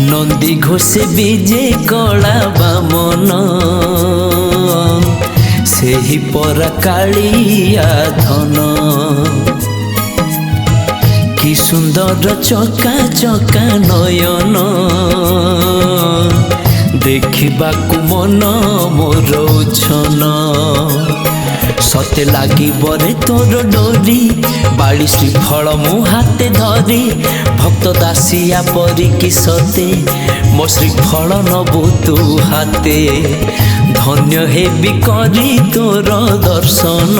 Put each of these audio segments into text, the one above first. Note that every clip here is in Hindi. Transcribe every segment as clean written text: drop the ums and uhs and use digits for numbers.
नंदी घोषे विजे कला बामन से ही परा कालिया धन कि सुंदर चका चका नयन देखा मन मोर छन सते लगी बरे तोर डोरी बाड़ी श्रीफल मु हाथे धरी भक्त दासिया परिकी सते मो श्रीफल नबु तू हाथे धन्य हेबी करी तोर दर्शन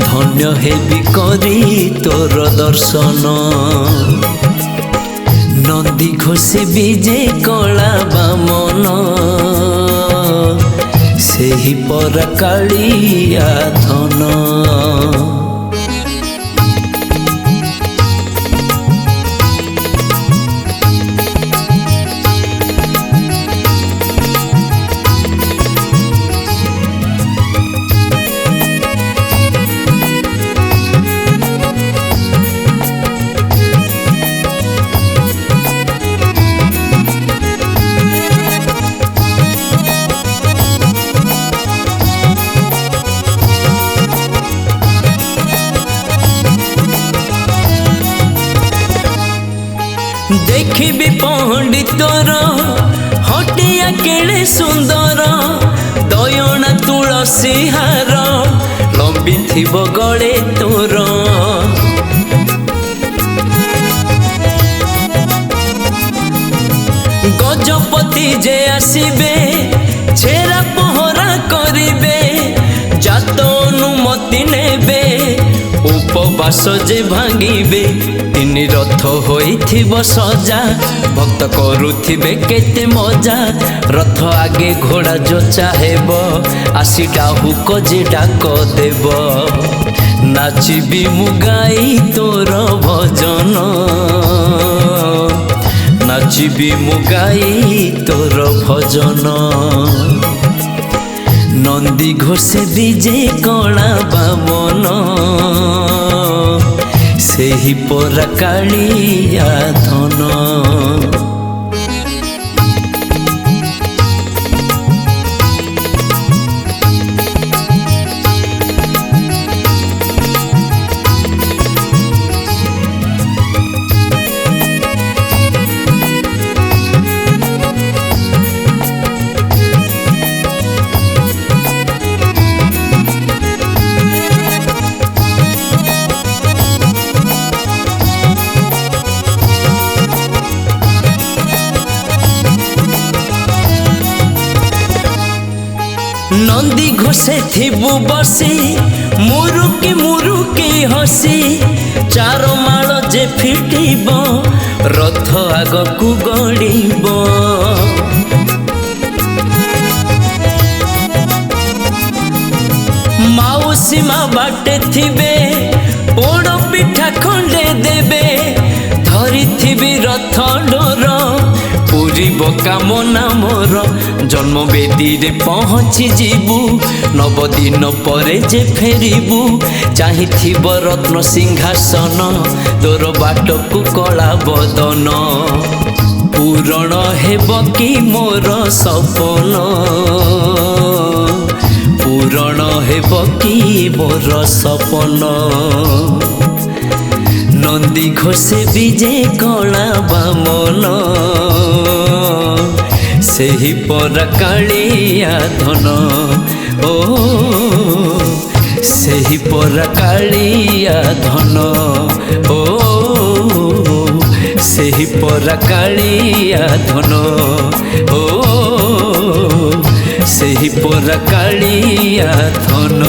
धन्य हेबी करी तोर दर्शन नंदी घोषे विजे कला बामन से ही परा कालिया धन देखी पंडितर हटिया केड़े सुंदर दयना तुलसी हार लंबी थिब गले तोर गजपति जे आसीबे छेरा पहरा करिबे जात अनुमति नेबे उपवास जे भांगिबे तीन रथ होइथिब सजा भक्त करुथिबे केते मजा रथ आगे घोड़ा जो चाहेब आसी डाहुक जे डाक देब नाचिबी मुगाई तोर भजन नाचिबी मुगाई तोर भजन नंदी घोषे विजे कला बामन से ही परा कालिया धन नंदी घोषे थिबु बसी मुरुकी हसी चार माल जे फिटिब रथ आगकु गड़िब माउसी मा बाटे थिबे पोड़ पिठा खंडे देबे धरी थिबी रथ डोर पूरीब कामना मोर जन्म बेदी रे पहुँची जीवु नव दिन परे जे फेरिबु चाहिथिब रत्न सिंहासन तोर बाट को कला बदन पूरण हेब कि मोर सपन पूरण हेब कि मोर सपन नंदी घोषे विजे कला बामन से ही परा कालिया धन ओ से ही परा कालिया धन ओ से ही परा कालिया धन ओ से ही परा कालिया धन।